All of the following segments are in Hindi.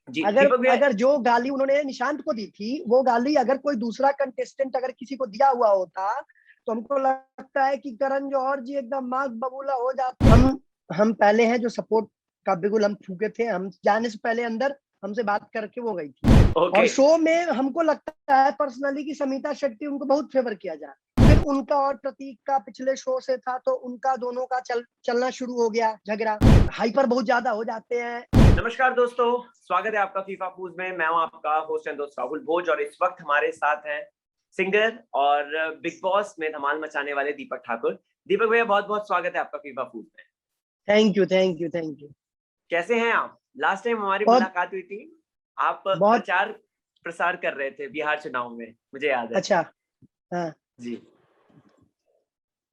जी अगर दीपक भैया, अगर जो गाली उन्होंने निशांत को दी थी, वो गाली अगर कोई दूसरा कंटेस्टेंट अगर किसी को दिया हुआ होता, तो हमको लगता है कि करण जौहर जी एकदम माग बबूला हो जाते। हम पहले हैं जो सपोर्ट का बिगुल हम फूके थे, हम जाने से पहले अंदर हमसे बात करके वो गई थी। ओके और शो में हमको लगता है पर्सनली कि समीता शेट्टी उनको बहुत फेवर किया जा रहा है। फिर उनका और प्रतीक का पिछले शो से था, तो उनका दोनों का चलना शुरू हो गया झगड़ा, हाइपर बहुत ज्यादा हो जाते हैं। नमस्कार दोस्तों, स्वागत है आपका फीफा फूज में। मैं हूं आपका होस्ट एंड दोस्त राहुल भोज, और इस वक्त हमारे साथ हैं सिंगर और बिग बॉस में धमाल मचाने वाले दीपक ठाकुर। दीपक भैया, बहुत बहुत स्वागत है आपका फीफा फूज में। Thank you thank you thank you. कैसे हैं आप? लास्ट टाइम हमारी बहुत मुलाकात हुई थी, आप बहुत प्रचार प्रसार कर रहे थे बिहार चुनाव में, मुझे याद है। अच्छा। हाँ, जी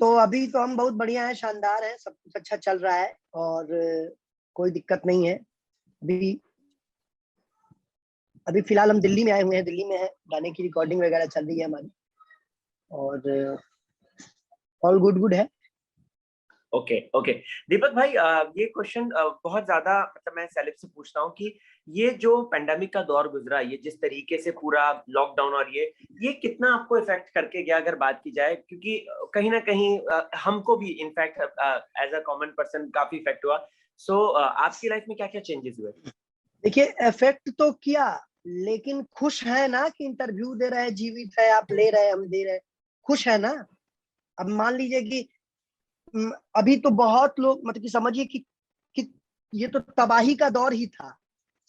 तो अभी तो हम बहुत बढ़िया है, शानदार है, सब कुछ अच्छा चल रहा है और कोई दिक्कत नहीं है। अभी अभी फिलहाल हम दिल्ली में आए हुए हैं, दिल्ली में है, गाने की रिकॉर्डिंग वगैरह चल रही है हमारी, और ऑल गुड गुड है। Okay okay. दीपक भाई, ये क्वेश्चन बहुत ज्यादा, मतलब मैं सेलेब से पूछता हूँ कि ये जो पेंडेमिक का दौर गुजरा, ये जिस तरीके से पूरा लॉकडाउन, और ये कितना आपको इफेक्ट करके गया अगर बात की जाए, क्योंकि कहीं ना कहीं हमको भी in fact as a common person काफी इफेक्ट हुआ। सो आपकी लाइफ में क्या क्या चेंजेस हुए? देखिए, इफेक्ट तो किया, लेकिन खुश है ना कि इंटरव्यू दे रहे हैं, जीवित है, आप ले रहे हैं, हम दे रहे हैं, खुश है ना। अब मान लीजिए कि अभी तो बहुत लोग, मतलब कि समझिए कि ये तो तबाही का दौर ही था,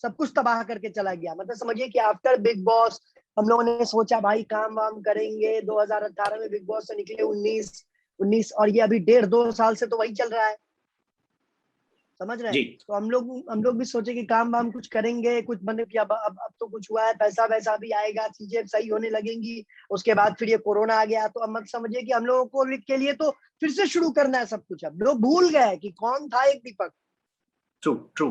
सब कुछ तबाह करके चला गया। मतलब समझिए कि आफ्टर बिग बॉस हम लोगों ने सोचा भाई काम वाम करेंगे, 2018 में बिग बॉस से निकले 19 और ये अभी 1.5-2 साल से तो वही चल रहा है, समझ रहे हैं। जी तो हम लोग भी सोचे कि काम वाम कुछ करेंगे, कुछ बने कि अब तो कुछ हुआ है, पैसा वैसा भी आएगा, चीजें सही होने लगेंगी। उसके बाद फिर ये कोरोना आ गया, तो अब मत समझिए कि हम लोगों को के लिए तो फिर से शुरू करना है सब कुछ। अब लोग भूल गए कि कौन था एक दीपक। True true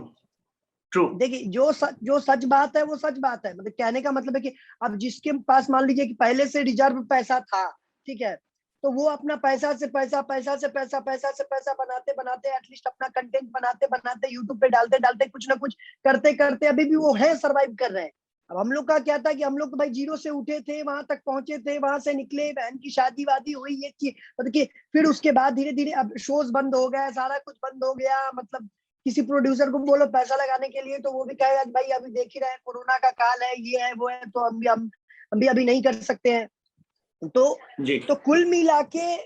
true. देखिए, जो सच बात है वो सच बात है, मतलब कहने का मतलब है कि अब जिसके पास मान लीजिए कि पहले से रिजर्व पैसा था, ठीक है, तो वो अपना पैसा से पैसा, पैसा से पैसा, पैसा से पैसा बनाते बनाते, एटलीस्ट अपना कंटेंट बनाते बनाते, यूट्यूब पे डालते डालते, कुछ ना कुछ करते करते अभी भी वो है, सरवाइव कर रहे हैं। अब हम लोग का क्या था कि हम लोग तो भाई जीरो से उठे थे, वहां तक पहुंचे थे, वहां से निकले, बहन की शादी वादी हुई, ये चीज मतलब कि फिर उसके बाद धीरे धीरे अब शोज बंद हो गया, सारा कुछ बंद हो गया। मतलब किसी प्रोड्यूसर को बोलो पैसा लगाने के लिए, तो वो भी कहेगा कि भाई अभी देख ही रहे हैं, कोरोना का काल है, ये है वो है, तो हम भी अभी नहीं कर सकते हैं। तो जी तो कुल मिला के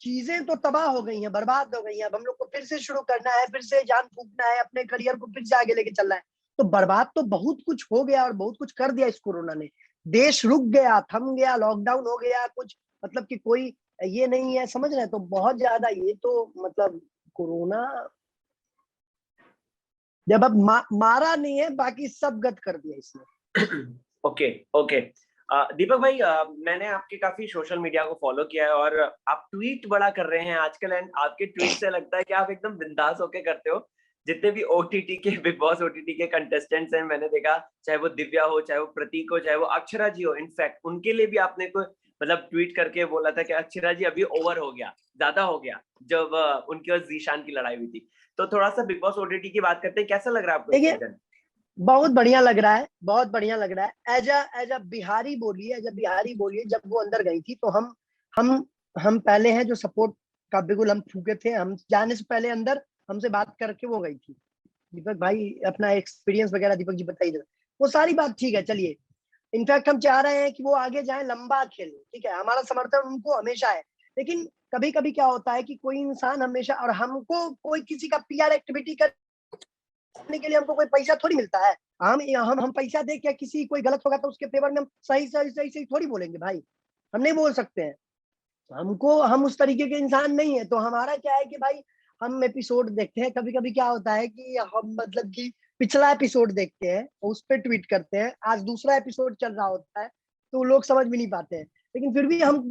चीजें तो तबाह हो गई हैं, बर्बाद हो गई हैं। अब हम लोग को फिर से शुरू करना है, फिर से जान फूकना है, अपने करियर को फिर से आगे लेके चलना है। तो बर्बाद तो बहुत कुछ हो गया और बहुत कुछ कर दिया इस कोरोना ने। देश रुक गया, थम गया, लॉकडाउन हो गया, कुछ मतलब कि कोई ये नहीं है, समझ रहे हैं। तो बहुत ज्यादा ये तो मतलब कोरोना जब अब मारा नहीं है, बाकी सब गत कर दिया इसने। Okay okay. दीपक भाई, मैंने आपके काफी सोशल मीडिया को फॉलो किया है, और आप ट्वीट बड़ा कर रहे हैं आजकल, एंड आपके ट्वीट से लगता है कि आप एकदम बिंदास होके करते हो। जितने भी ओटीटी के, बिग बॉस ओटीटी के कंटेस्टेंट्स हैं, मैंने देखा, चाहे वो दिव्या हो, चाहे वो प्रतीक हो, चाहे वो अक्षरा जी हो, इनफैक्ट उनके लिए भी आपने कोई मतलब ट्वीट करके बोला था कि अक्षरा जी अभी ओवर हो गया, ज्यादा हो गया, जब उनकी और जीशान की लड़ाई हुई थी। तो थोड़ा सा बिग बॉस ओटीटी की बात करते हैं, कैसा लग रहा है आपको इस देखिए, सीजन? बहुत बढ़िया लग रहा है, बहुत बढ़िया लग रहा है। एज अ बिहारी बोलिए, एज अ बिहारी बोलिए, जब वो अंदर गई थी तो हम हम पहले हैं जो सपोर्ट का बिगुल हम फूके थे, हम जाने से पहले अंदर हमसे बात करके वो गई थी। दीपक भाई अपना एक्सपीरियंस वगैरह दीपक जी बताइए। वो सारी बात ठीक है, चलिए। इनफैक्ट हम चाह रहे हैं कि वो आगे जाए, लंबा खेले, ठीक है, हमारा समर्थन उनको हमेशा है। लेकिन कभी कभी क्या होता है कि कोई इंसान हमेशा, और हमको कोई किसी का पीआर एक्टिविटी करने के लिए हमको कोई पैसा थोड़ी मिलता है। हम पैसा दे के किसी कोई गलत होगा तो उसके फेवर में हम सही सही सही सही थोड़ी बोलेंगे भाई, हम नहीं बोल सकते हैं। हमको, हम उस तरीके के इंसान नहीं है। तो हमारा क्या है कि भाई हम एपिसोड देखते हैं, कभी कभी क्या होता है कि हम मतलब कि पिछला एपिसोड देखते हैं, उस पर ट्वीट करते हैं, आज दूसरा एपिसोड चल रहा होता है, तो लोग समझ भी नहीं पाते हैं। लेकिन फिर भी हम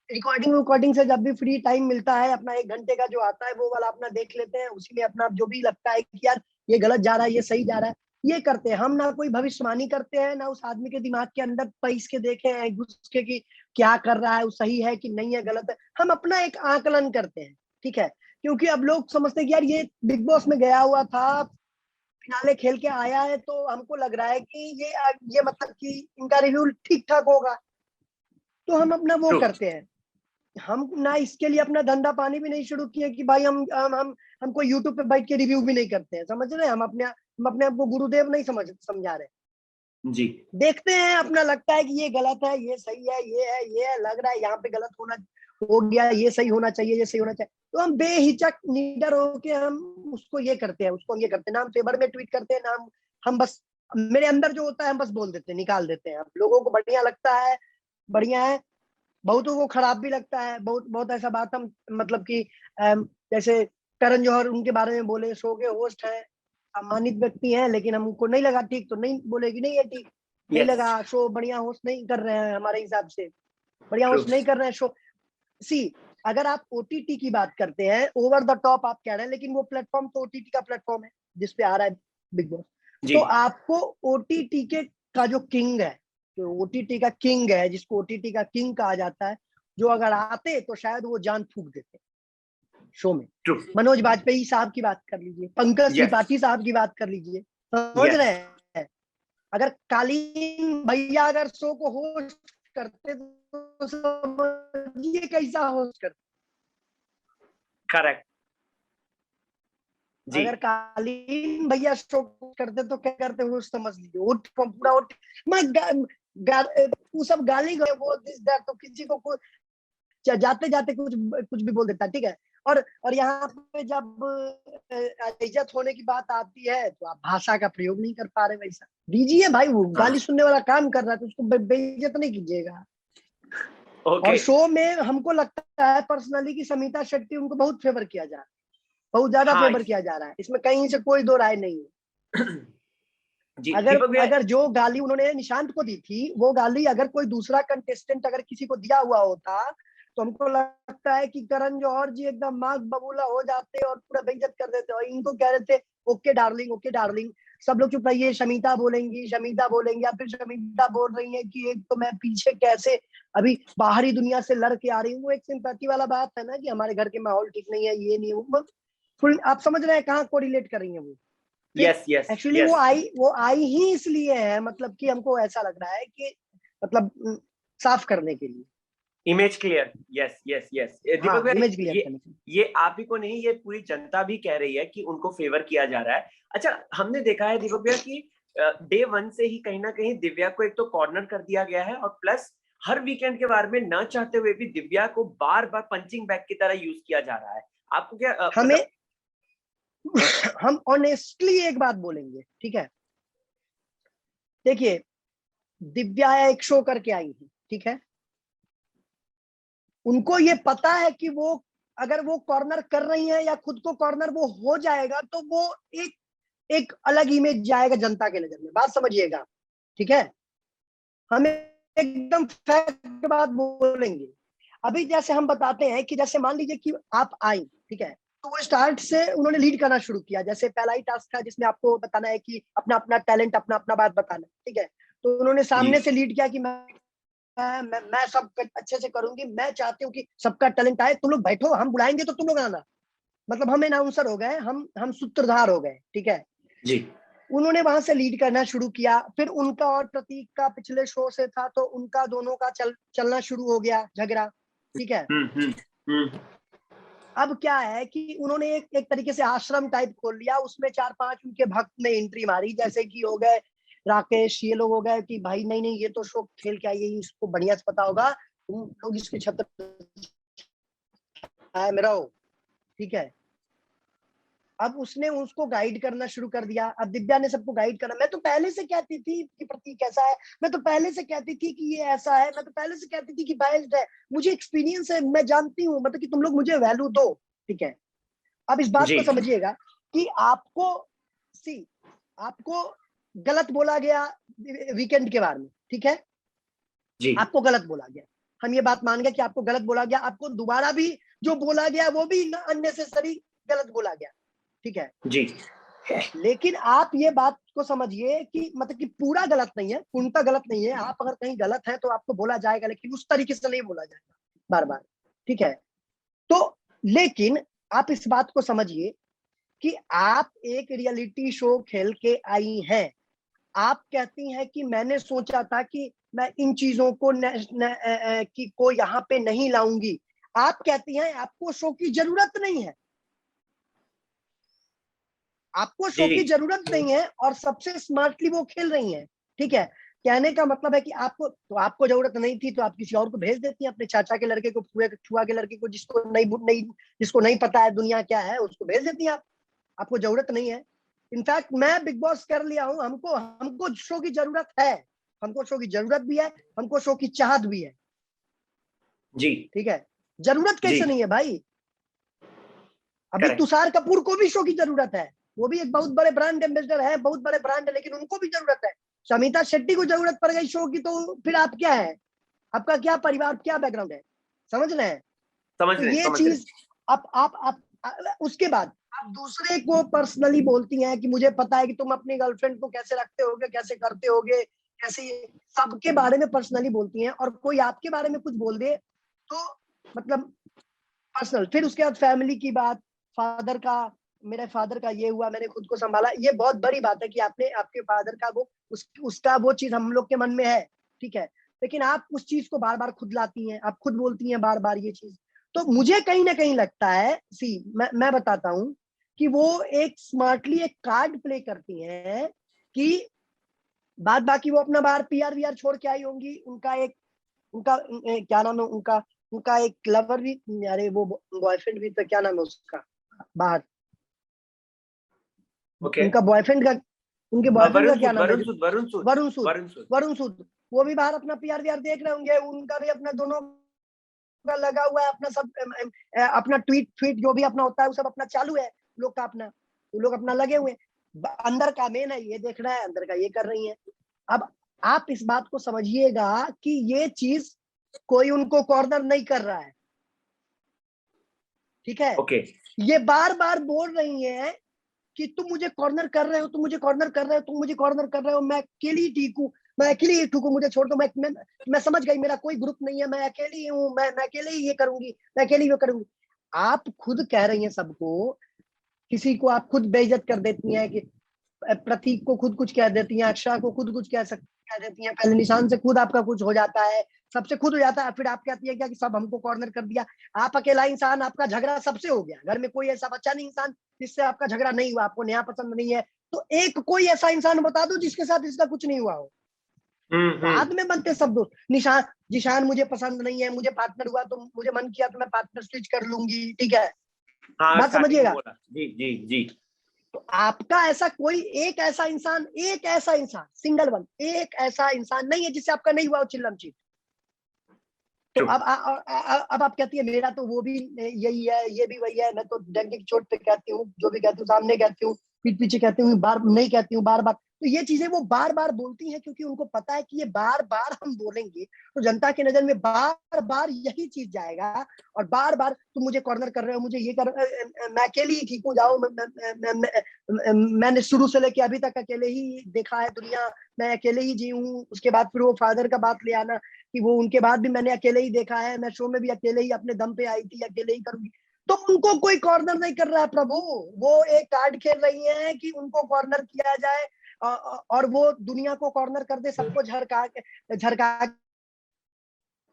रिकॉर्डिंग रिकॉर्डिंग से जब भी फ्री टाइम मिलता है, अपना 1 घंटे का जो आता है वो वाला अपना देख लेते हैं, उसी में अपना जो भी लगता है कि यार ये गलत जा रहा है, ये सही जा रहा है, ये करते हैं। हम ना कोई भविष्यवाणी करते हैं, ना उस आदमी के दिमाग के अंदर पैस के देखे हैं, घुस के कि क्या कर रहा है, वो सही है कि नहीं है, गलत है। हम अपना एक आकलन करते हैं, ठीक है। क्योंकि अब लोग समझते हैं कि यार ये बिग बॉस में गया हुआ था, फिनाले खेल के आया है तो हमको लग रहा है कि ये मतलब कि इनका रिव्यू ठीक ठाक होगा, तो हम अपना वो ट्रू। करते हैं। हम ना इसके लिए अपना धंधा पानी भी नहीं शुरू किए कि भाई हम कोई यूट्यूब पे बैठ के रिव्यू भी नहीं करते हैं, समझ रहे हैं? हम अपने आप को गुरुदेव नहीं समझा रहे। जी देखते हैं, अपना लगता है कि ये गलत है, ये सही है, ये है, लग रहा है यहाँ पे गलत हो गया, ये सही होना चाहिए, ये सही होना चाहिए, तो हम बेहिचक निडर होके हम उसको ये करते हैं, उसको हम ये करते हैं, ना हम फेवर में ट्वीट करते हैं, ना हम बस मेरे अंदर जो होता है हम बस बोल देते हैं, निकाल देते हैं। लोगों को बढ़िया लगता है, बढ़िया है, बहुतों को खराब भी लगता है। बहुत बहुत ऐसा बात हम मतलब कि जैसे करण जौहर उनके बारे में बोले, शो के होस्ट है, सम्मानित व्यक्ति हैं, लेकिन हमको नहीं लगा ठीक तो नहीं बोलेगी, नहीं है ठीक, नहीं यस लगा शो बढ़िया होस्ट नहीं कर रहे हैं, हमारे हिसाब से बढ़िया ट्रू। होस्ट नहीं कर रहे हैं शो। सी, अगर आप ओटीटी की बात करते हैं, ओवर द टॉप आप कह रहे हैं, लेकिन वो प्लेटफॉर्म तो ओटीटी का प्लेटफॉर्म है जिसपे आ रहा है बिग बॉस। जी तो आपको ओटीटी के का जो किंग है, जो ओटीटी का किंग है, जिसको ओटीटी का किंग कहा जाता है, जो अगर आते तो शायद वो जान फूंक देते शो में। ट्रू। मनोज बाजपेयी साहब की बात कर लीजिए, पंकज यस त्रिपाठी साहब की बात कर लीजिए, समझ यस रहे हैं? अगर कालीन भैया अगर शो को होस्ट करते तो समझिए कैसा होस्ट करते। करेक्ट। जी अगर कालीन भैया शो करते तो क्या करते वो समझ लीजिए, उठ पूरा उठ, मैं वो सब गाली गए, वो दिस दैट, तो किसी को जाते जाते कुछ कुछ भी बोल देता है, ठीक है। और यहाँ पे जब इज्जत होने की बात आती है तो आप भाषा का प्रयोग नहीं कर पा रहे, वैसा दीजिए भाई, वो हाँ गाली सुनने वाला काम कर रहा है तो उसको बेइज्जत नहीं कीजिएगा। ओके और शो में हमको लगता है पर्सनली कि समीता शेट्टी उनको बहुत फेवर किया जा रहा है, बहुत ज्यादा हाँ फेवर किया जा रहा है, इसमें कहीं से कोई दो राय नहीं है। जी अगर दीपक भैया। अगर जो गाली उन्होंने निशांत को दी थी, वो गाली अगर कोई दूसरा कंटेस्टेंट अगर किसी को दिया हुआ होता तो हमको लगता है कि करण जौहर जी एकदम माग बबूला हो जाते और पूरा बेइज्जत कर देते, और इनको कह रहे थे ओके डार्लिंग, ओके डार्लिंग, सब लोग चुप रहिए, शमीता बोलेंगी, शमीता बोलेंगी, या फिर शमीता बोल रही है कि एक तो मैं पीछे कैसे अभी बाहरी दुनिया से लड़ के आ रही हूँ। वो एक सिंपैथी वाला बात है ना कि हमारे घर के माहौल ठीक नहीं है, ये नहीं है, वो फुल आप समझ रहे हैं कहाँ को रिलेट कर रही है वो। फिर यस यस एक्चुअली यस वो आई ही इसलिए है, मतलब कि हमको ऐसा लग रहा है कि मतलब साफ करने के लिए। Image clear. Yes yes yes हाँ, दीपक भैया, इमेज क्लियर करने के लिए। ये आप ही को नहीं, ये पूरी जनता भी कह रही है कि उनको फेवर किया जा रहा है। अच्छा, हमने देखा है दीपक भैया कि डे वन से ही कहीं ना कहीं दिव्या को एक तो कॉर्नर कर दिया गया है, और प्लस हर वीकेंड के बारे में न चाहते हुए भी दिव्या को बार बार पंचिंग बैग की तरह यूज किया जा रहा है। आपको क्या हमें मतलब। हम ऑनेस्टली एक बात बोलेंगे, ठीक है, देखिए, दिव्या एक शो करके आई है, ठीक है, उनको ये पता है कि वो अगर वो कॉर्नर कर रही है या खुद को कॉर्नर वो हो जाएगा तो वो एक एक अलग इमेज जाएगा जनता के नजर में, बात समझिएगा, ठीक है। हम एकदम फैक्ट बात बोलेंगे। अभी जैसे हम बताते हैं कि जैसे मान लीजिए कि आप आई, ठीक है, तो वो स्टार्ट से उन्होंने लीड करना शुरू किया, जैसे पहला ही टास्क था जिसमें आपको बताना है कि अपना अपना टैलेंट, अपना अपना बात बताना, ठीक है, तो उन्होंने जी सामने से लीड किया कि मैं सब अच्छे से करूंगी, मैं चाहती हूँ कि सबका टैलेंट आए, तुम लोग बैठो, हम बुलाएंगे तो तुम लोग आना, मतलब हम अनाउंसर हो गए, हम सूत्रधार हो गए, ठीक है। जी उन्होंने वहां से लीड करना शुरू किया, फिर उनका और प्रतीक का पिछले शो से था तो उनका दोनों का चलना शुरू हो गया झगड़ा, ठीक है। हम्म। अब क्या है कि उन्होंने एक तरीके से आश्रम टाइप खोल लिया, उसमें 4-5 उनके भक्त ने एंट्री मारी, जैसे कि हो गए राकेश, ये लोग हो गए कि भाई नहीं नहीं ये तो शो खेल के आई है, इसको बढ़िया से पता होगा, तुम लोग इसके छत्र में रहो, ठीक है। अब उसने उसको गाइड करना शुरू कर दिया, अब दिव्या ने सबको गाइड करना, मैं तो पहले से कहती थी कि प्रतीक ऐसा है, मैं तो पहले से कहती थी कि ये ऐसा है, मैं तो पहले से कहती थी कि बायस्ड है, मुझे एक्सपीरियंस है, मैं जानती हूँ, मतलब कि तुम लोग मुझे वैल्यू दो, ठीक है। अब इस बात जी को समझिएगा कि आपको गलत बोला गया वीकेंड के बारे में, ठीक है, जी आपको गलत बोला गया, हम ये बात मान गए कि आपको गलत बोला गया, आपको दोबारा भी जो बोला गया वो भी अननेसेसरी गलत बोला गया, ठीक है। जी लेकिन आप ये बात को समझिए कि मतलब कि पूरा गलत नहीं है, पूर्णतः गलत नहीं है, आप अगर कहीं गलत है तो आपको बोला जाएगा, लेकिन उस तरीके से नहीं बोला जाएगा बार बार, ठीक है। तो लेकिन आप इस बात को समझिए कि आप एक रियलिटी शो खेल के आई हैं, आप कहती हैं कि मैंने सोचा था कि मैं इन चीजों को कि को यहाँ पे नहीं लाऊंगी। आप कहती हैं आपको शो की जरूरत नहीं है, आपको शो की जी जरूरत नहीं है, और सबसे स्मार्टली वो खेल रही हैं। ठीक है, कहने का मतलब है कि आपको जरूरत नहीं थी तो आप किसी और को भेज देती हैं, अपने चाचा के लड़के को, फुआ के लड़के को, जिसको नहीं पता है दुनिया क्या है, उसको भेज देती हैं आप। आपको जरूरत नहीं है। इनफैक्ट मैं बिग बॉस कर लिया हूं, हमको हमको शो की जरूरत है, हमको शो की जरूरत भी है, हमको शो की चाहत भी है। जी ठीक है, जरूरत जी कैसे नहीं है भाई? अभी करेक्ट। तुषार कपूर को भी शो की जरूरत है, वो भी एक बहुत बड़े ब्रांड एम्बेसडर है, बहुत बड़े ब्रांड है, लेकिन उनको भी जरूरत है। समिता शेट्टी को जरूरत पड़ गई शो की, तो फिर आप क्या है, आपका क्या परिवार, क्या बैकग्राउंड है, समझ रहे हैं? समझ तो रहे ये समझ रहे। चीज आप उसके बाद आप दूसरे को पर्सनली बोलती हैं कि मुझे पता है कि तुम अपनी गर्लफ्रेंड को कैसे रखते होगे, कैसे करते होगे, कैसे, सबके बारे में पर्सनली बोलती हैं, और कोई आपके बारे में कुछ बोल दे तो मतलब पर्सनल। फिर उसके बाद फैमिली की बात, फादर का, मेरे फादर का ये हुआ, मैंने खुद को संभाला, ये बहुत बड़ी बात है कि आपने आपके फादर का वो उसका वो चीज हम लोग के मन में है। ठीक है, लेकिन आप उस चीज को बार बार खुद लाती हैं, आप खुद बोलती हैं बार बार ये चीज। तो मुझे कहीं ना कहीं लगता है, मैं बताता हूं कि वो एक स्मार्टली एक कार्ड प्ले करती हैं कि बाद बाकी वो अपना बाहर पीआर वीआर छोड़ के आई होंगी, उनका एक, उनका क्या नाम है उनका, उनका एक लवर भी, अरे वो बॉयफ्रेंड भी तो, क्या नाम है उसका बाहर, ओके। उनका बॉयफ्रेंड का, उनके बॉयफ्रेंड का वरुण क्या सूद नाम है वरुण जो, सूद वरुण सूद वरुण सूद, वरुण सूद। वरुण सूद, वो भी बाहर अपना पीआर वीआर देख रहे होंगे, उनका भी अपना दोनों का लगा हुआ है, अपना सब अपना ट्वीट ट्वीट जो भी अपना होता है वो सब अपना चालू है लोग का अपना, वो लोग अपना लगे हुए हैं। अंदर का मेन है ये देख रहा है, अंदर का ये कर रही है। अब आप इस बात को समझिएगा कि ये चीज कोई उनको कॉर्नर नहीं कर रहा है। ठीक है, ओके। ये बार बार बोल रही है कि तुम मुझे कॉर्नर कर रहे हो, तुम मुझे कॉर्नर कर रहे हो, तुम मुझे कॉर्नर कर रहे हो, मैं अकेली ठीक हूँ, मैं अकेली ही ठीक हूँ, मुझे छोड़ दो, मैं समझ गई, मेरा कोई ग्रुप नहीं है, मैं अकेली हूँ, मैं अकेले ही ये करूंगी, मैं अकेली ये करूंगी। आप खुद कह रही हैं सबको, किसी को आप खुद बेइज्जत कर देती हैं कि प्रतीक को खुद कुछ कह देती हैं, अक्षरा को खुद कुछ कह देती हैं, पहले निशान से खुद आपका कुछ हो जाता है, सबसे खुद हो जाता है, फिर आप कहती है क्या कि सब हमको कॉर्नर कर दिया। आप अकेला इंसान, आपका झगड़ा सबसे हो गया, घर में कोई ऐसा बच्चा नहीं इंसान जिससे आपका झगड़ा नहीं हुआ, आपको नया पसंद नहीं है, तो एक कोई ऐसा इंसान बता दो जिसके साथ इसका कुछ नहीं हुआ हो। बाद हम्म। में बनते सब दोस्त, निशान जिशान मुझे पसंद नहीं है, मुझे पार्टनर हुआ तो मुझे मन किया तो मैं पार्टनर स्विच कर लूंगी। ठीक है, हाँ बात स्टार्टिंग में समझिएगा। बोला। जी जी जी। तो आपका ऐसा कोई एक ऐसा इंसान सिंगल वन, एक ऐसा इंसान नहीं है जिससे आपका नहीं हुआ हो चिल्लम चीट। तो ट्रू। अब आप कहती है मेरा तो वो भी यही है, ये भी वही है, मैं तो डंके की चोट पे कहती हूँ, जो भी कहती हूँ सामने कहती हूँ, पीठ पीछे कहती हूँ, बार नहीं कहती हूँ, बार बार। तो ये चीजें वो बार बार बोलती हैं क्योंकि उनको पता है कि ये बार बार हम बोलेंगे तो जनता की नजर में बार बार यही चीज जाएगा, और बार बार तुम मुझे कॉर्नर कर रहे हो, मुझे ये कर, मैं अकेली ही ठीक हूँ, जाओ, मैंने शुरू से लेके अभी तक अकेले ही देखा है दुनिया, मैं अकेले ही जी हूँ। उसके बाद फिर वो फादर का बात ले आना कि वो उनके बाद भी मैंने अकेले ही देखा है, मैं शो में भी अकेले ही अपने दम पे आई थी, अकेले ही करूंगी। तो उनको कोई कॉर्नर नहीं कर रहा है प्रभु, वो एक कार्ड खेल रही हैं कि उनको कॉर्नर किया जाए, और वो दुनिया को कॉर्नर कर दे, सबको झरका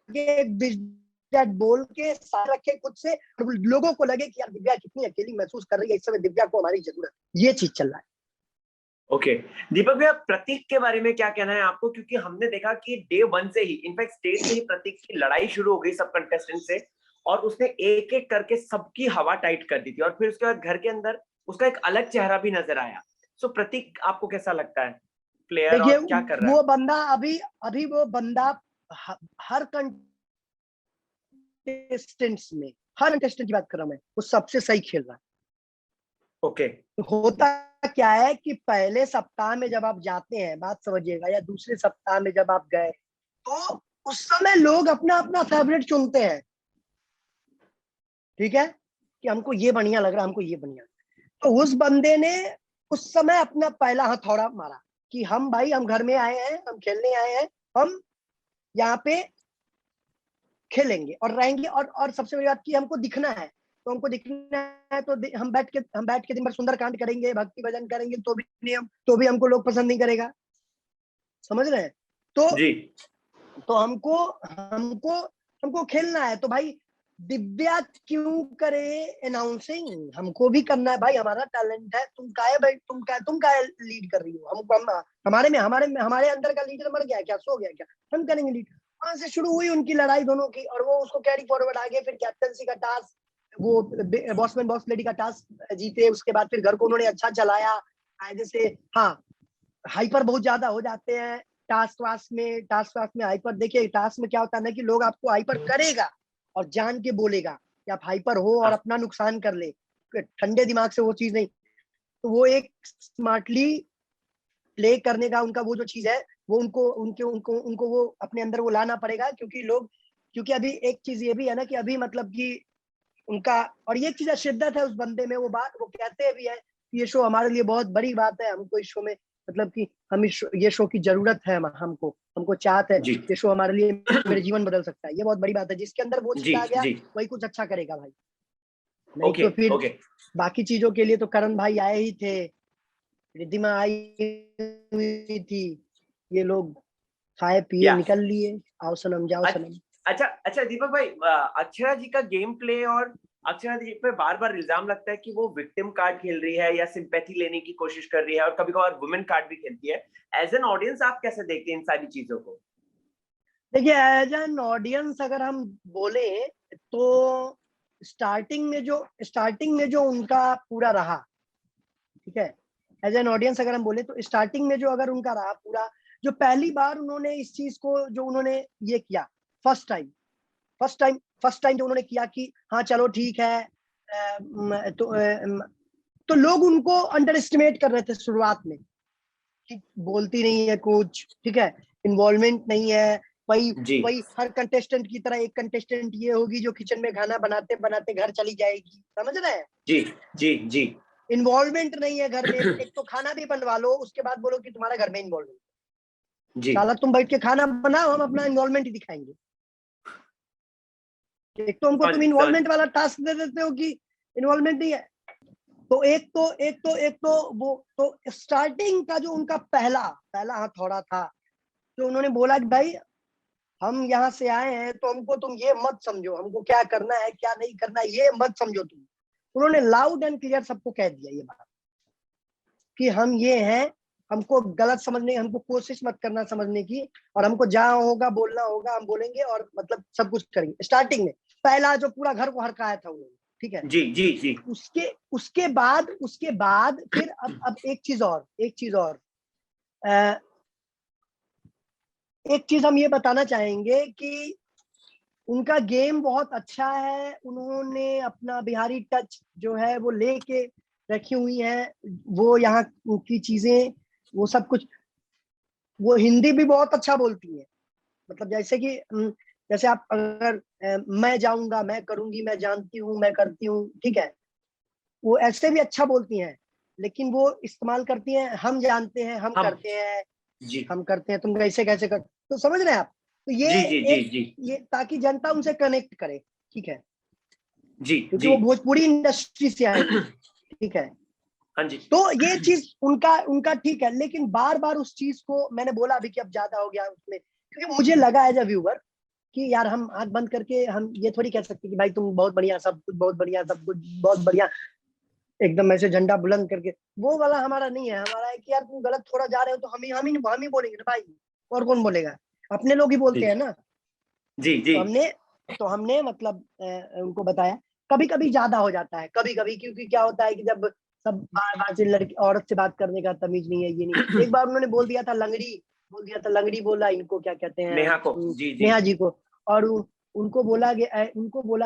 के बोल के साथ रखे खुद से, और लोगों को लगे कि यार दिव्या कितनी अकेली महसूस कर रही है, इस समय दिव्या को हमारी जरूरत, ये चीज चल रहा है। ओके। दीपक भैया, प्रतीक के बारे में क्या कहना है आपको? क्योंकि हमने देखा कि डे वन से ही, इनफैक्ट स्टेज से ही प्रतीक की लड़ाई शुरू हो गई सब कंटेस्टेंट से, और उसने एक एक करके सबकी हवा टाइट कर दी थी, और फिर उसके बाद घर के अंदर उसका एक अलग चेहरा भी नजर आया। सो प्रतीक आपको कैसा लगता है प्लेयर, देखिए और क्या कर रहा है? वो बंदा अभी अभी वो बंदा हर कंटेस्टेंट्स में, हर कंटेस्टेंट की बात कर रहा हूं मैं, वो सबसे सही खेल रहा है। ओके। होता क्या है कि पहले सप्ताह में जब आप जाते हैं, बात समझिएगा, या दूसरे सप्ताह में जब आप गए, तो उस समय लोग अपना अपना फेवरेट चुनते हैं। ठीक है, कि हमको ये बढ़िया लग रहा है, हमको ये बढ़िया। तो उस बंदे ने उस समय अपना पहला हथौड़ा मारा कि हम भाई, हम घर में आए हैं, हम खेलने आए हैं, हम यहाँ पे खेलेंगे और रहेंगे, और सबसे बड़ी बात की हमको दिखना है, तो हमको दिखना है तो हम बैठ के दिन भर सुंदरकांड करेंगे, भक्ति भजन करेंगे, तो भी हमको लोग पसंद नहीं करेगा। समझ रहे हैं? जी तो हमको हमको हमको खेलना है, तो भाई दिव्या क्यों करे अनाउंसिंग? हमको भी करना है भाई, हमारा टैलेंट है। तुम काहे लीड कर रही हो? हमारे अंदर का लीडर मर गया क्या, सो गया क्या? हम करेंगे लीड। वहां से शुरू हुई उनकी लड़ाई दोनों की, और वो उसको कैरी फॉरवर्ड आगे, फिर कैप्टनसी का टास्क, वो बॉसमैन बॉस लेडी का टास्क जीते, उसके बाद फिर घर को उन्होंने अच्छा चलाया कायदे से। हाँ, हाइपर बहुत ज्यादा हो जाते हैं टास्क वास्क में हाइपर। देखिए टास्क में क्या होता है ना कि लोग आपको हाइपर करेगा और जान के बोलेगा कि आप हाइपर हो और हाँ अपना नुकसान कर ले, ठंडे दिमाग से वो चीज नहीं। तो वो एक स्मार्टली प्ले करने का उनका वो जो चीज है, वो उनको वो अपने अंदर वो लाना पड़ेगा, क्योंकि अभी एक चीज ये भी है ना कि अभी मतलब कि उनका, और ये चीज शिद्दत है उस बंदे में, वो कहते भी है कि ये शो हमारे लिए बहुत बड़ी बात है, हमको इस शो में मतलब कि ये शो की जरूरत है, हमको चाहत है, जी ये शो हमारे लिए मेरे जीवन बदल सकता है। ये बहुत बड़ी बात है, जिसके अंदर वो चीज जी आ गया जी वही कुछ अच्छा करेगा भाई। नहीं ओके तो फिर ओके बाकी चीजों के लिए तो करण भाई आए ही थे, रिद्धिमा आई हुई थी, ये लोग खाए पिए या निकल लिए, आओ सनम जाओ सनम। अच्छा अच्छा दीपक भाई, अक्षरा जी का गेम प्ले और अक्षरा जी पे बार बार इल्जाम लगता है कि वो विक्टिम कार्ड खेल रही है या सिंपैथी लेने की कोशिश कर रही है, और कभी कभार वुमेन कार्ड भी खेलती है। एज एन ऑडियंस आप कैसे देखते हैं इन सारी चीजों को? देखिए एज एन ऑडियंस अगर हम बोले तो स्टार्टिंग में जो उनका पूरा रहा, ठीक है, एज एन ऑडियंस अगर हम बोले तो स्टार्टिंग में जो अगर उनका रहा पूरा, जो पहली बार उन्होंने इस चीज को जो उन्होंने ये किया, फर्स्ट टाइम जो उन्होंने किया कि हाँ चलो ठीक है, तो लोग उनको अंडर एस्टिमेट कर रहे थे शुरुआत में कि बोलती नहीं है कुछ, ठीक है, इन्वॉल्वमेंट नहीं है, वही जी वही हर कंटेस्टेंट की तरह एक कंटेस्टेंट ये होगी जो किचन में खाना बनाते बनाते घर चली जाएगी। समझ रहे हैं? जी जी जी इन्वॉल्वमेंट नहीं है घर में, एक तो खाना भी बनवा लो उसके बाद बोलो कि तुम्हारा घर में इन्वॉल्वमेंट। जी साला तुम बैठ के खाना बनाओ, हम अपना इन्वॉल्वमेंट ही दिखाएंगे। एक तो हमको तुम समझ इन्वॉल्वमेंट वाला टास्क दे देते हो कि इन्वॉल्वमेंट नहीं है। तो एक तो वो तो स्टार्टिंग का जो उनका पहला पहला हथौड़ा था, तो उन्होंने बोला कि भाई हम यहाँ से आए हैं तो हमको तुम ये मत समझो, हमको क्या करना है क्या नहीं करना है ये मत समझो तुम। उन्होंने लाउड एंड क्लियर सबको कह दिया ये बात कि हम ये हैं, हमको गलत समझने, हमको कोशिश मत करना समझने की, और हमको जहाँ होगा बोलना होगा हम बोलेंगे, और मतलब सब कुछ करेंगे। स्टार्टिंग में पहला जो पूरा घर को हरकाया था उन्होंने, ठीक है। जी जी जी उसके बाद फिर अब अ, एक चीज हम ये बताना चाहेंगे कि उनका गेम बहुत अच्छा है, उन्होंने अपना बिहारी टच जो है वो लेके रखी हुई है, वो यहाँ की चीजें, वो सब कुछ। वो हिंदी भी बहुत अच्छा बोलती है, मतलब जैसे कि जैसे आप अगर मैं जाऊंगा, मैं करूंगी, मैं जानती हूँ, मैं करती हूँ, ठीक है, वो ऐसे भी अच्छा बोलती हैं, लेकिन वो इस्तेमाल करती हैं हम जानते हैं, हम जी हम करते हैं, तुम कैसे कैसे कर, तो समझ रहे हैं आप? तो जी जी जी एक जी ये ताकि जनता उनसे कनेक्ट करे, ठीक है, जी क्योंकि जी वो भोजपुरी इंडस्ट्री से आई हैं, ठीक है। हाँ जी तो ये चीज उनका उनका ठीक है, लेकिन बार बार उस चीज को मैंने बोला अभी कि अब ज्यादा हो गया उसमें, क्योंकि मुझे लगा एज अ व्यूअर कि यार हम आंख बंद करके हम ये थोड़ी कह सकते कि भाई तुम बहुत बढ़िया, सब कुछ बहुत बढ़िया, सब कुछ बहुत बढ़िया, एकदम ऐसे झंडा बुलंद करके। वो वाला हमारा नहीं है, हमारा है कि यार तुम गलत थोड़ा जा रहे हो तो हम ही बोलेंगे ना भाई, और कौन बोलेगा? अपने लोग ही बोलते हैं ना। जी जी तो हमने मतलब उनको बताया, कभी कभी ज्यादा हो जाता है, कभी कभी, क्योंकि क्या होता है कि जब सब बार बार से लड़की औरत से बात करने का तमीज नहीं है, ये नहीं। एक बार उन्होंने बोल दिया था लंगड़ी, बोला इनको क्या कहते हैं, नेहा को जी जी नेहा जी को, और उनको बोला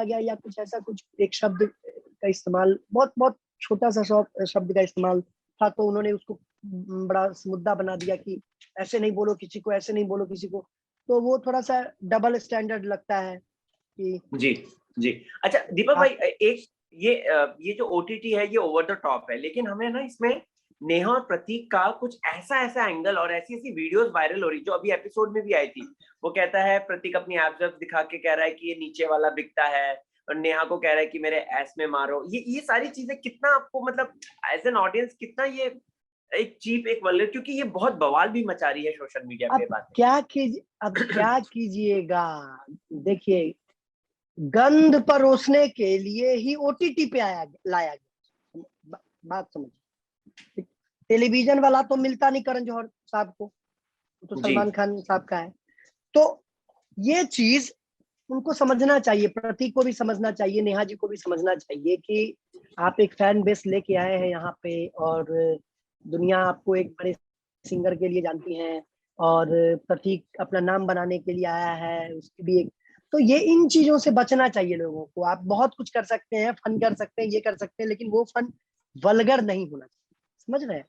गया या कुछ ऐसा, कुछ एक शब्द का इस्तेमाल, बहुत बहुत छोटा सा शब्द का इस्तेमाल था, तो उन्होंने उसको बड़ा मुद्दा बना दिया कि ऐसे नहीं बोलो किसी को, ऐसे नहीं बोलो किसी को। तो वो थोड़ा सा डबल स्टैंडर्ड लगता है कि जी जी अच्छा दीपक भाई, आप एक ये जो ओटीटी है ये ओवर द टॉप है, लेकिन हमें ना इसमें नेहा और प्रतीक का कुछ ऐसा ऐसा एंगल और ऐसी ऐसी वीडियोस वायरल हो रही, जो अभी एपिसोड में भी आई थी। वो कहता है प्रतीक अपनी एब्स दिखा के कह रहा है कि ये नीचे वाला बिकता है, नेहा को कह रहा है कि मेरे ऐस में मारो, ये सारी चीजें कितना आपको मतलब एज एन ऑडियंस कितना ये एक चीप एक वल्गर, क्योंकि ये बहुत बवाल भी मचा रही है सोशल मीडिया पे बातें। अब क्या कीजिएगा, देखिए गंध परोसने के लिए ही ओटीटी पे लाया गया। बात समझिए, टेलीविजन वाला तो मिलता नहीं करण जौहर साहब को, तो सलमान खान साहब का है। तो ये चीज उनको समझना चाहिए, प्रतीक को भी समझना चाहिए, नेहा जी को भी समझना चाहिए कि आप एक फैन बेस लेके आए हैं यहाँ पे, और दुनिया आपको एक बड़े सिंगर के लिए जानती है, और प्रतीक अपना नाम बनाने के लिए आया है, उसकी भी एक, तो ये इन चीजों से बचना चाहिए लोगों को। आप बहुत कुछ कर सकते हैं, फन कर सकते हैं, ये कर सकते हैं, लेकिन वो फन वल्गर नहीं होना चाहिए, समझ रहे हैं,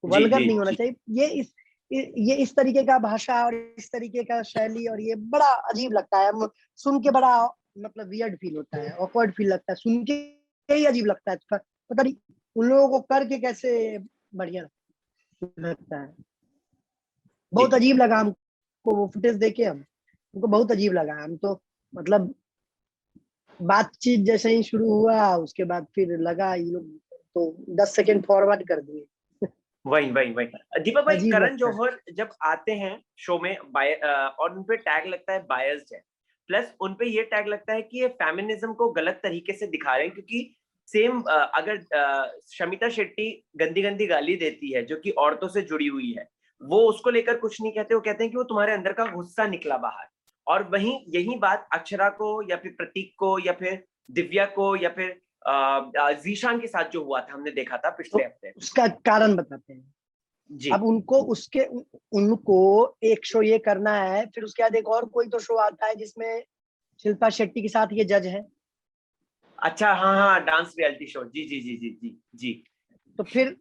वल्गर नहीं होना चाहिए। ये इस तरीके का भाषा और इस तरीके का शैली, और ये बड़ा अजीब लगता है, सुन के बड़ा मतलब वियर्ड फील होता है, ऑकवर्ड फील लगता है, सुन के ही अजीब लगता है, पता नहीं उन लोगों को करके कैसे बढ़िया लगता है। बहुत अजीब लगा हमको वो फुटेज देखे, हमको बहुत अजीब लगा। हम तो मतलब बातचीत जैसे ही शुरू हुआ उसके बाद फिर लगा ये लोग तो 10 सेकंड फॉरवर्ड कर दिए। वही वही वही दीपक भाई, अजीब करण लगता है। जौहर जब आते हैं शो में और उनपे टैग लगता है बायस्ड है, प्लस उनपे ये टैग लगता है कि ये फेमिनिज्म को गलत तरीके से दिखा रहे हैं, क्योंकि सेम अगर शमिता शेट्टी गंदी गंदी गाली देती है जो कि औरतों से जुड़ी हुई है, वो उसको लेकर कुछ नहीं कहते, वो कहते हैं कि वो तुम्हारे अंदर का गुस्सा निकला बाहर। और वहीं यही बात अक्षरा को या फिर प्रतीक को या फिर दिव्या को या फिर जीशान के साथ जो हुआ था, हमने देखा था पिछले तो हफ्ते। उसका कारण बताते हैं। जी अब उनको उनको एक शो ये करना है, फिर उसके बाद एक और कोई तो शो आता है जिसमें शिल्पा शेट्टी के साथ ये जज है। अच्छा, हाँ हाँ, डांस रियलिटी शो, जी जी जी जी जी जी। तो फिर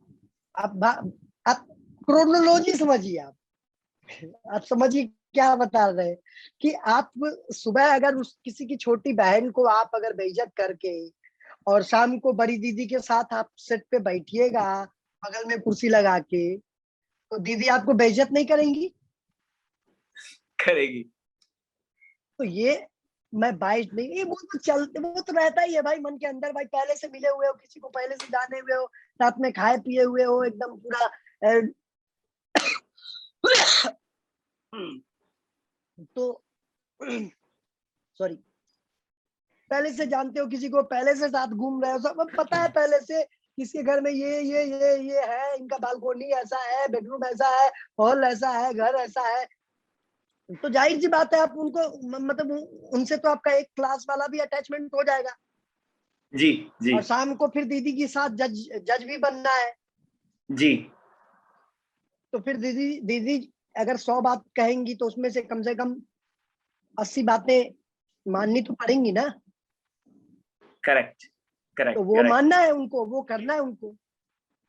आप क्रोनोलॉजी समझिए, आप समझिए क्या बता रहे हैं कि आप सुबह अगर उस किसी की छोटी बहन को आप अगर बेइज्जत करके, और शाम को बड़ी दीदी के साथ आप सेट पे बैठिएगा बगल में कुर्सी लगा के, तो दीदी आपको बेइज्जत नहीं करेंगी? करेगी। तो ये मैं बाइट नहीं, ये वो तो चलते, वो तो रहता ही है भाई मन के अंदर। भाई पहले से मिले हुए हो, किसी को पहले से जाने हुए हो, रात में खाए पिए हुए हो एकदम पूरा तो सॉरी, पहले से जानते हो किसी को, पहले से साथ घूम रहे हो, सब पता है पहले से किसके घर में ये है, इनका बालकोनी ऐसा है, बेडरूम ऐसा है, हॉल ऐसा है, घर ऐसा है। तो जाहिर सी बात है आप उनको मतलब उनसे तो आपका एक क्लास वाला भी अटैचमेंट हो जाएगा। जी जी और शाम को फिर दीदी के साथ जज जज भी बनना है, जी। तो फिर दीदी दीदी अगर 100 बात कहेंगी तो उसमें से कम 80 बातें माननी तो पड़ेंगी ना। करेक्ट तो करेक्ट वो करेक्ट। मानना है उनको, वो करना है उनको।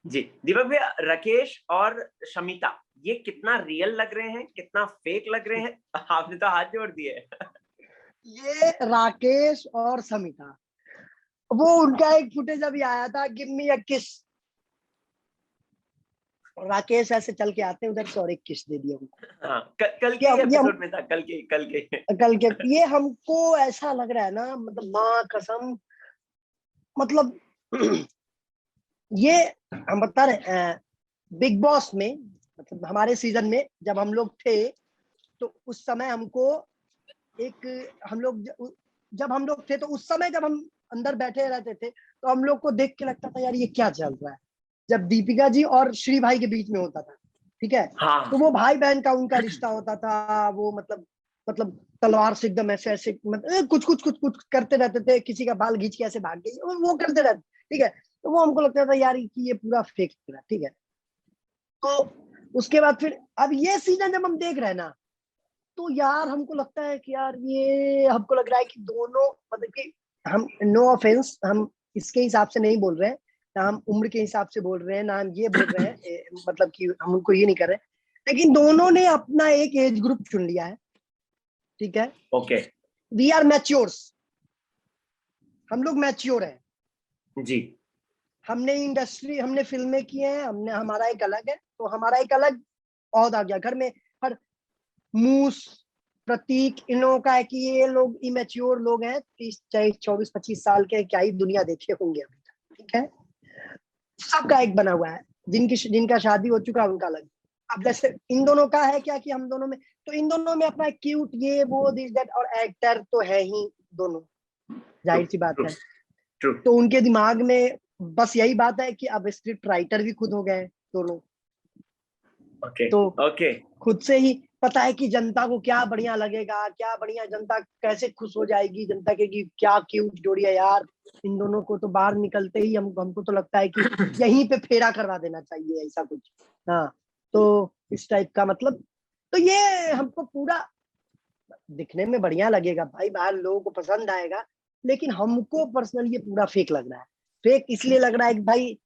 जी दीपक भैया, राकेश और शमिता ये कितना रियल लग रहे हैं, कितना फेक लग रहे हैं? आपने तो हाथ जोड़ दिए। ये राकेश और समिता, वो उनका एक फुटेज अभी आया था, गिव मी अ किस, राकेश ऐसे चल के आते हैं उधर से और एक किस दे दिया उनको। हाँ, कल के ये ही ये हम एपिसोड में था, कल के। कल के, ये हमको ऐसा लग रहा है ना, मतलब माँ कसम, मतलब ये हम बता रहे बिग बॉस में, मतलब हमारे सीजन में जब हम लोग थे, तो उस समय हमको एक, हम लोग जब हम लोग थे तो उस समय जब हम अंदर बैठे रहते थे तो हम लोग को देख के लगता था यार ये क्या चल रहा है। जब दीपिका जी और श्री भाई के बीच में होता था, ठीक है, हाँ तो वो भाई बहन का उनका रिश्ता होता था, वो मतलब तलवार से एकदम ऐसे ऐसे मतलब कुछ करते रहते थे, किसी का बाल खींच के ऐसे भाग गई, वो करते रहते, ठीक है। तो वो हमको लगता था यार कि ये पूरा फेक है, ठीक है। तो उसके बाद फिर अब ये सीजन जब हम देख रहे हैं ना, तो यार हमको लगता है कि यार ये हमको लग रहा है कि दोनों मतलब कि हम, नो ऑफेंस, हम इसके हिसाब से नहीं बोल रहे हैं ना, हम उम्र के हिसाब से बोल रहे हैं ना, हम ये बोल रहे हैं मतलब कि हम उनको ये नहीं कर रहे, लेकिन दोनों ने अपना एक एज ग्रुप चुन लिया है, ठीक है। ओके। वी आर मैच्योर्स, हम लोग मैच्योर हैं। जी हमने इंडस्ट्री, हमने फिल्में की हैं, हमने, हमारा एक अलग है, तो हमारा एक अलग औहदा आ गया घर में। हर मूस प्रतीक, इन लोगों का है कि ये लोग इमेच्योर लोग हैं, 30 24 25 साल के, क्या ही दुनिया देखे होंगे अभी तक, ठीक है। सबका एक बना हुआ है, जिनका शादी हो चुका है उनका अलग। अब जैसे इन दोनों का है क्या कि हम दोनों में, तो इन दोनों में अपना क्यूट ये वो दिस दैट, और एक्टर तो है ही दोनों, जाहिर सी बात है। तो उनके दिमाग में बस यही बात है कि अब स्क्रिप्ट राइटर भी खुद हो गए दोनों। तो खुद से ही पता है कि जनता को क्या बढ़िया लगेगा, क्या बढ़िया, जनता कैसे खुश हो जाएगी, जनता के कि क्या क्यूट जोड़ी है यार इन दोनों को। तो बाहर निकलते ही हमको तो लगता है कि यहीं पे फेरा करवा देना चाहिए, ऐसा कुछ। हाँ, तो इस टाइप का मतलब, तो ये हमको पूरा दिखने में बढ़िया लगेगा भाई, बाहर लोगों को पसंद आएगा, लेकिन हमको पर्सनली ये पूरा फेक लग रहा है। फेक इसलिए लग रहा है कि भाई,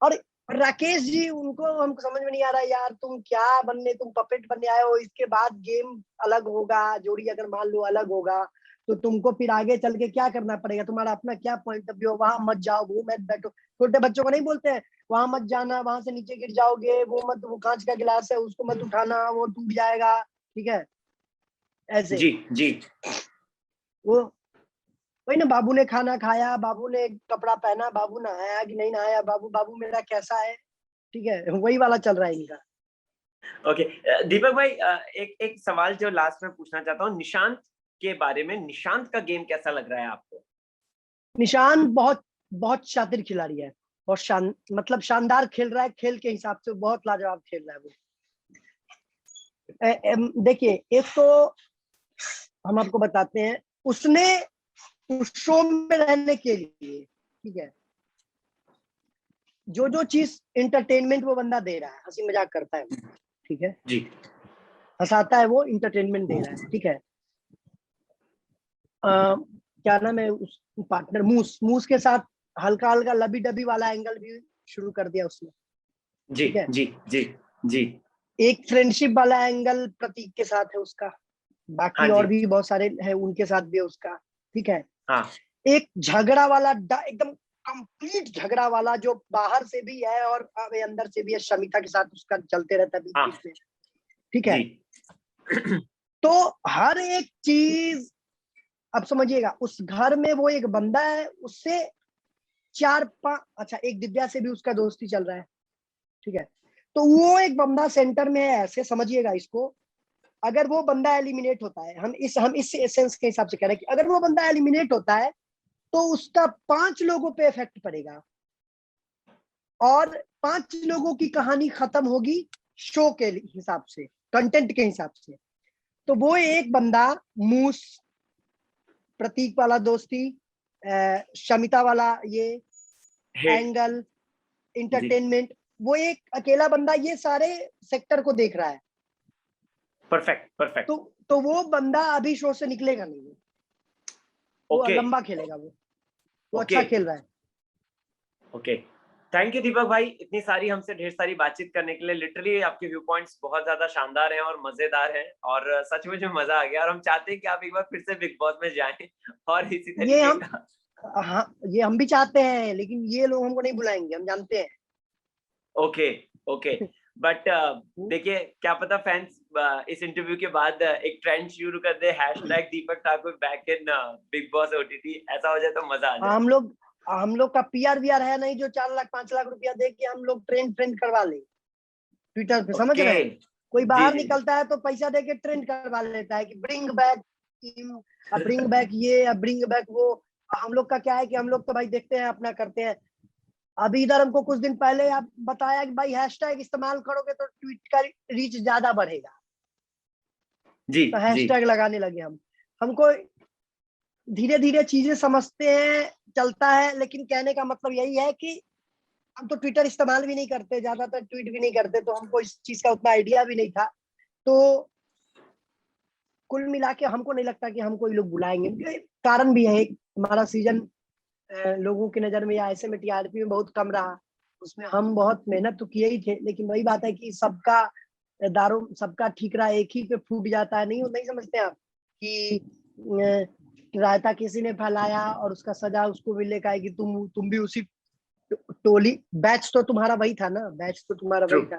और राकेश जी, उनको हमको समझ में नहीं आ रहा है यार, तुम क्या बनने, तुम पपेट बनने आए हो, इसके बाद गेम अलग होगा, जोड़ी अगर मान लो अलग होगा तो तुमको फिर आगे चल के क्या करना पड़ेगा, तुम्हारा अपना क्या पॉइंट ऑफ व्यू, वहां मत जाओ, वो मत बैठो। छोटे बच्चों को नहीं बोलते हैं वहां मत जाना, वहां से नीचे गिर जाओगे, वो मत, वो कांच का गिलास है उसको मत उठाना, वो टूट जाएगा, ठीक है, ऐसे। जी वो वही ना, बाबू ने खाना खाया, बाबू ने कपड़ा पहना, बाबू नहाया कि नहीं नहाया, बाबू बाबू मेरा कैसा है, ठीक है, वही वाला चल रहा है इनका। ओके दीपक भाई, एक एक सवाल जो लास्ट में पूछना चाहता हूँ निशांत के बारे में। निशांत का गेम कैसा लग रहा है आपको? निशांत बहुत बहुत शातिर खिलाड़ी है, और मतलब शानदार खेल रहा है, खेल के हिसाब से बहुत लाजवाब खेल रहा है वो। देखिए, एक तो हम आपको बताते हैं, उसने उस शो में रहने के लिए, ठीक है, जो जो चीज इंटरटेनमेंट वो बंदा दे रहा है, हंसी मजाक करता है, ठीक है जी, हंसाता है, वो इंटरटेनमेंट दे रहा है, ठीक है। क्या नाम है उस पार्टनर, मूस, मूस के साथ हल्का हल्का लबी डबी वाला एंगल भी शुरू कर दिया उसने, जी ठीक है। जी जी जी। एक फ्रेंडशिप वाला एंगल प्रतीक के साथ है उसका, हाँ बाकी जी। और भी बहुत सारे है उनके साथ भी है उसका, ठीक है। हाँ एक झगड़ा वाला, एकदम कंप्लीट झगड़ा वाला, जो बाहर से भी है और अंदर से भी है, शमिता के साथ उसका चलते रहता है बीच हाँ बीच में, ठीक है। जी तो हर एक चीज, अब समझिएगा, उस घर में वो एक बंदा है, उससे 4-5, अच्छा एक दिव्या से भी उसका दोस्ती चल रहा है, ठीक है। तो वो एक बंदा सेंटर में है, ऐसे समझिएगा इसको। अगर वो बंदा एलिमिनेट होता है, हम इस एसेंस के हिसाब से कह रहे हैं कि अगर वो बंदा एलिमिनेट होता है तो उसका 5 लोगों पे इफेक्ट पड़ेगा, और 5 लोगों की कहानी खत्म होगी शो के हिसाब से, कंटेंट के हिसाब से। तो वो एक बंदा, मूस, प्रतीक वाला दोस्ती, शमिता वाला ये हिट। एंगल, जी, इंटरटेनमेंट, वो एक अकेला बंदा ये सारे सेक्टर को देख रहा है। Perfect perfect. तो वो बंदा अभी शो से निकलेगा नहीं, वो ओके लंबा खेलेगा, वो ओके अच्छा खेल रहा है। ओके। थैंक यू दीपक भाई, इतनी सारी हमसे ढेर सारी बातचीत करने के लिए। लिटरली आपके व्यू पॉइंट्स बहुत ज्यादा शानदार हैं और मजेदार हैं, और सच में जो मजा आ गया। और हम चाहते हैं कि आप एक बार फिर से बिग बॉस में जाएं और इसी ये तरीके हम का। हाँ, ये हम भी चाहते हैं, लेकिन ये लोग हमको नहीं बुलाएंगे, हम जानते हैं। Okay okay. बट देखिए, क्या पता फैंस इस इंटरव्यू के बाद एक ट्रेंड शुरू कर दे, hashtag Deepak Thakur back in Bigg Boss OTT. ऐसा हो जाए तो मजा आ जाए। हम लोग का पीआर वीआर है नहीं जो 4 लाख 5 लाख रुपया दे के हम लोग ट्रेंड करवा ले ट्विटर पे, समझ ओके। रहे हैं। कोई जी बाहर जी जी। निकलता है तो पैसा दे के ट्रेंड करवा लेता है कि bring back team, bring back ये, ब्रिंग बैक वो। हम लोग का क्या है कि हम लोग तो भाई देखते हैं, अपना करते हैं। अभी इधर हमको कुछ दिन पहले आप बताया कि भाई हैशटैग इस्तेमाल करोगे तो ट्वीट का रीच ज्यादा बढ़ेगा, जी तो जी। हैशटैग लगाने लगे हम। हमको धीरे धीरे चीजें समझते हैं, चलता है, लेकिन कहने का मतलब यही है कि हम तो ट्विटर इस्तेमाल भी नहीं करते, ज्यादातर ट्वीट भी नहीं करते, तो हमको इस चीज का उतना आइडिया भी नहीं था। तो कुल मिला के हमको नहीं लगता कि हमको ये लोग बुलाएंगे। कारण भी है एक, हमारा सीजन लोगों की नजर में या ऐसे में टीआरपी में बहुत कम रहा, उसमें हम बहुत मेहनत तो किए ही थे, लेकिन वही बात है कि सबका दारू, सबका ठीकरा एक ही पे फूट जाता है। नहीं, नहीं समझते आप कि रायता किसी ने फैलाया और उसका सजा उसको मिलेगा कि तुम भी उसी टोली, बैच तो तुम्हारा वही था ना, बैच तो तुम्हारा ट्रू वही था।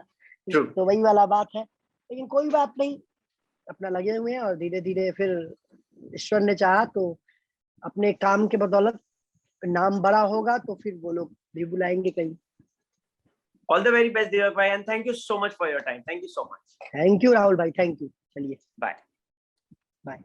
ट्रू। तो वही वाला बात है, लेकिन कोई बात नहीं। अपना लगे हुए हैं और धीरे धीरे फिर ईश्वर ने चाहा तो अपने काम के बदौलत नाम बड़ा होगा तो फिर वो लोग भी बुलाएंगे कहीं। ऑल द वेरी बेस्ट दीपक भाई, and thank you so much for your time. Thank you so much. Thank you Rahul भाई, थैंक यू। चलिए बाय। बाय।